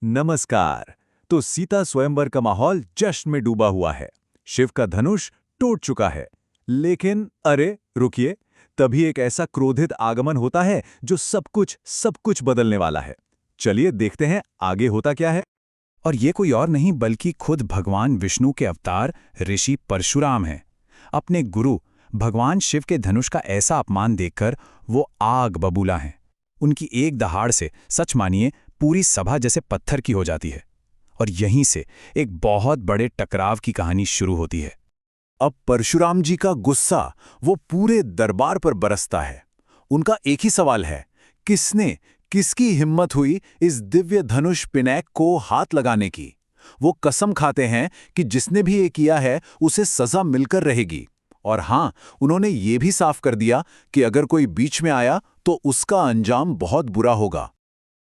नमस्कार। तो सीता स्वयंवर का माहौल जश्न में डूबा हुआ है। शिव का धनुष टूट चुका है। लेकिन अरे रुकिए, तभी एक ऐसा क्रोधित आगमन होता है जो सब कुछ बदलने वाला है। चलिए देखते हैं आगे होता क्या है। और ये कोई और नहीं बल्कि खुद भगवान विष्णु के अवतार ऋषि परशुराम हैं। अपने गुरु भगवान शिव के धनुष का ऐसा अपमान देखकर वो आग बबूला हैं। उनकी एक दहाड़ से सच मानिए पूरी सभा जैसे पत्थर की हो जाती है। और यहीं से एक बहुत बड़े टकराव की कहानी शुरू होती है। अब परशुराम जी का गुस्सा वो पूरे दरबार पर बरसता है। उनका एक ही सवाल है, किसकी हिम्मत हुई इस दिव्य धनुष पिनैक को हाथ लगाने की। वो कसम खाते हैं कि जिसने भी ये किया है उसे सजा मिलकर रहेगी। और हाँ, उन्होंने ये भी साफ कर दिया कि अगर कोई बीच में आया तो उसका अंजाम बहुत बुरा होगा।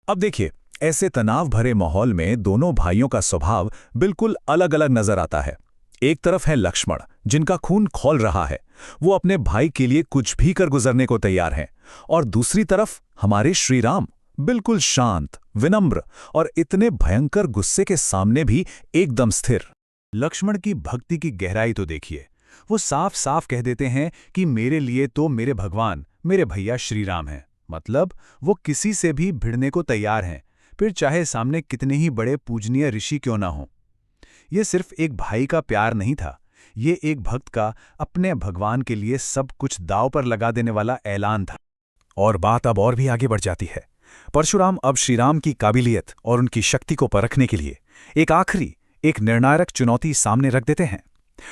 अब देखिए, ऐसे तनाव भरे माहौल में दोनों भाइयों का स्वभाव बिल्कुल अलग-अलग नजर आता है। एक तरफ है लक्ष्मण, जिनका खून खौल रहा है। वो अपने भाई के लिए कुछ भी कर गुजरने को तैयार हैं। और दूसरी तरफ हमारे श्री राम, बिल्कुल शांत, विनम्र और इतने भयंकर गुस्से के सामने भी एकदम स्थिर। लक्ष्मण की भक्ति की गहराई तो देखिए। वो साफ साफ कह देते हैं कि मेरे लिए तो मेरे भगवान, मेरे भैया श्री राम हैं। मतलब वो किसी से भी भिड़ने को तैयार हैं, फिर चाहे सामने कितने ही बड़े पूजनीय ऋषि क्यों ना हों। ये सिर्फ एक भाई का प्यार नहीं था, ये एक भक्त का अपने भगवान के लिए सब कुछ दांव पर लगा देने वाला ऐलान था। और बात अब और भी आगे बढ़ जाती है। परशुराम अब श्रीराम की काबिलियत और उनकी शक्ति को परखने के लिए एक निर्णायक चुनौती सामने रख देते हैं।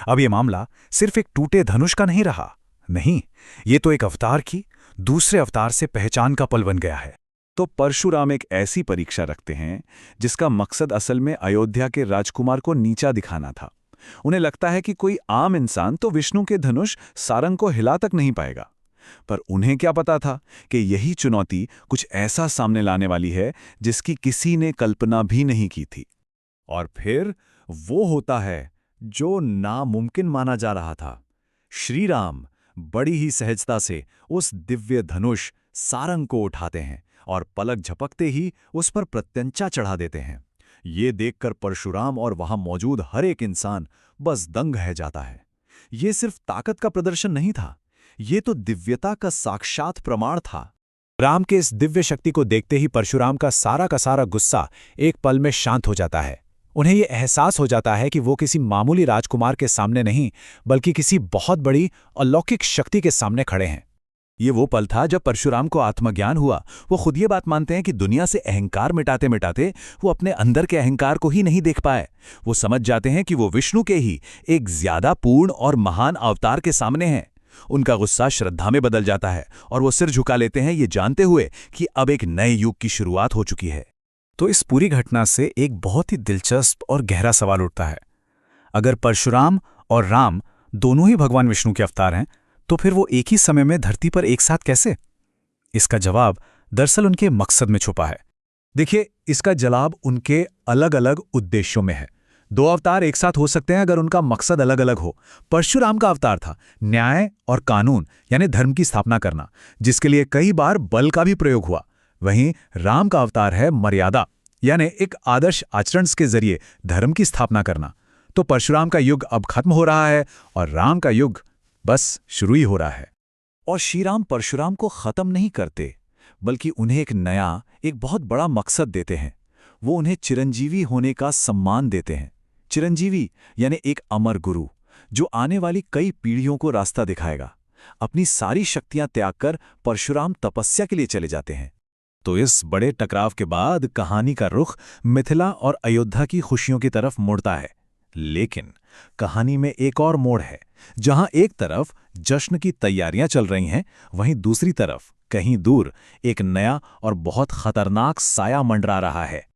अब ये मामला सिर्फ एक टूटे धनुष का नहीं रहा। नहीं, ये तो एक अवतार की दूसरे अवतार से पहचान का पल बन गया है। तो परशुराम एक ऐसी परीक्षा रखते हैं जिसका मकसद असल में अयोध्या के राजकुमार को नीचा दिखाना था। उन्हें लगता है कि कोई आम इंसान तो विष्णु के धनुष सारंग को हिला तक नहीं पाएगा। पर उन्हें क्या पता था कि यही चुनौती कुछ ऐसा सामने लाने वाली है जिसकी किसी ने कल्पना भी नहीं की थी। और फिर वो होता है जो नामुमकिन माना जा रहा था। श्री राम बड़ी ही सहजता से उस दिव्य धनुष सारंग को उठाते हैं और पलक झपकते ही उस पर प्रत्यंचा चढ़ा देते हैं। ये देखकर परशुराम और वहां मौजूद हर एक इंसान बस दंग रह जाता है। ये सिर्फ ताकत का प्रदर्शन नहीं था, ये तो दिव्यता का साक्षात प्रमाण था। राम के इस दिव्य शक्ति को देखते ही परशुराम का सारा गुस्सा एक पल में शांत हो जाता है। उन्हें यह एहसास हो जाता है कि वो किसी मामूली राजकुमार के सामने नहीं, बल्कि किसी बहुत बड़ी अलौकिक शक्ति के सामने खड़े हैं। ये वो पल था जब परशुराम को आत्मज्ञान हुआ। वो खुद ये बात मानते हैं कि दुनिया से अहंकार मिटाते मिटाते वो अपने अंदर के अहंकार को ही नहीं देख पाए। वो समझ जाते हैं कि वो विष्णु के ही एक ज्यादा पूर्ण और महान अवतार के सामने हैं। उनका गुस्सा श्रद्धा में बदल जाता है और वो सिर झुका लेते हैं, ये जानते हुए कि अब एक नए युग की शुरुआत हो चुकी है। तो इस पूरी घटना से एक बहुत ही दिलचस्प और गहरा सवाल उठता है। अगर परशुराम और राम दोनों ही भगवान विष्णु के अवतार हैं, तो फिर वो एक ही समय में धरती पर एक साथ कैसे? इसका जवाब दरअसल उनके मकसद में छुपा है। देखिए, इसका जवाब उनके अलग अलग उद्देश्यों में है। दो अवतार एक साथ हो सकते हैं अगर उनका मकसद अलग अलग हो। परशुराम का अवतार था न्याय और कानून यानी धर्म की स्थापना करना, जिसके लिए कई बार बल का भी प्रयोग हुआ। वहीं राम का अवतार है मर्यादा यानी एक आदर्श आचरण के जरिए धर्म की स्थापना करना। तो परशुराम का युग अब खत्म हो रहा है और राम का युग बस शुरू ही हो रहा है। और श्रीराम परशुराम को खत्म नहीं करते, बल्कि उन्हें एक नया, एक बहुत बड़ा मकसद देते हैं। वो उन्हें चिरंजीवी होने का सम्मान देते हैं। चिरंजीवी यानी एक अमर गुरु जो आने वाली कई पीढ़ियों को रास्ता दिखाएगा। अपनी सारी शक्तियां त्याग कर परशुराम तपस्या के लिए चले जाते हैं। तो इस बड़े टकराव के बाद कहानी का रुख मिथिला और अयोध्या की खुशियों की तरफ मुड़ता है। लेकिन कहानी में एक और मोड़ है, जहां एक तरफ जश्न की तैयारियां चल रही हैं, वहीं दूसरी तरफ कहीं दूर एक नया और बहुत खतरनाक साया मंडरा रहा है।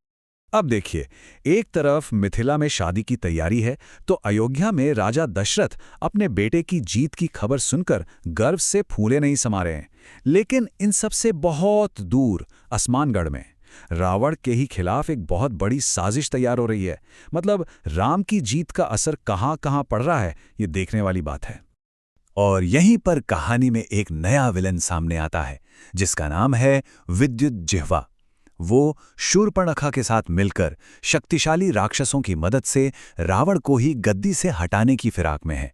अब देखिए, एक तरफ मिथिला में शादी की तैयारी है, तो अयोध्या में राजा दशरथ अपने बेटे की जीत की खबर सुनकर गर्व से फूले नहीं समा रहे हैं। लेकिन इन सब से बहुत दूर आसमानगढ़ में रावण के ही खिलाफ एक बहुत बड़ी साजिश तैयार हो रही है। मतलब राम की जीत का असर कहां पड़ रहा है, ये देखने वाली बात है। और यहीं पर कहानी में एक नया विलन सामने आता है, जिसका नाम है विद्युत जिह्वा। वो शूर्पणखा के साथ मिलकर शक्तिशाली राक्षसों की मदद से रावण को ही गद्दी से हटाने की फिराक में है।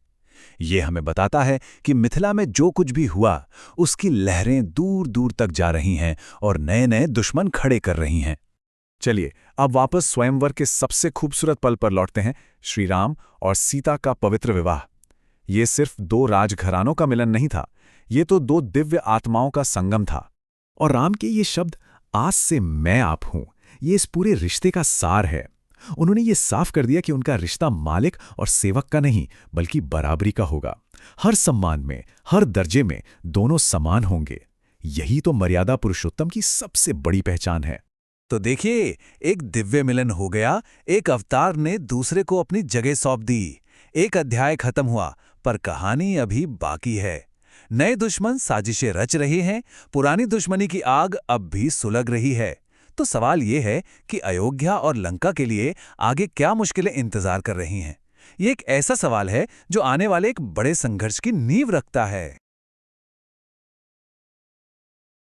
ये हमें बताता है कि मिथिला में जो कुछ भी हुआ उसकी लहरें दूर दूर तक जा रही हैं और नए नए दुश्मन खड़े कर रही हैं। चलिए अब वापस स्वयंवर के सबसे खूबसूरत पल पर लौटते हैं, श्री राम और सीता का पवित्र विवाह। ये सिर्फ दो राजघरानों का मिलन नहीं था, ये तो दो दिव्य आत्माओं का संगम था। और राम के ये शब्द आज से मैं आप हूं, ये इस पूरे रिश्ते का सार है। उन्होंने ये साफ कर दिया कि उनका रिश्ता मालिक और सेवक का नहीं बल्कि बराबरी का होगा। हर सम्मान में, हर दर्जे में दोनों समान होंगे। यही तो मर्यादा पुरुषोत्तम की सबसे बड़ी पहचान है। तो देखिए, एक दिव्य मिलन हो गया, एक अवतार ने दूसरे को अपनी जगह सौंप दी। एक अध्याय खत्म हुआ, पर कहानी अभी बाकी है। नए दुश्मन साजिशें रच रहे हैं, पुरानी दुश्मनी की आग अब भी सुलग रही है। तो सवाल ये है कि अयोध्या और लंका के लिए आगे क्या मुश्किलें इंतजार कर रही हैं। ये एक ऐसा सवाल है जो आने वाले एक बड़े संघर्ष की नींव रखता है।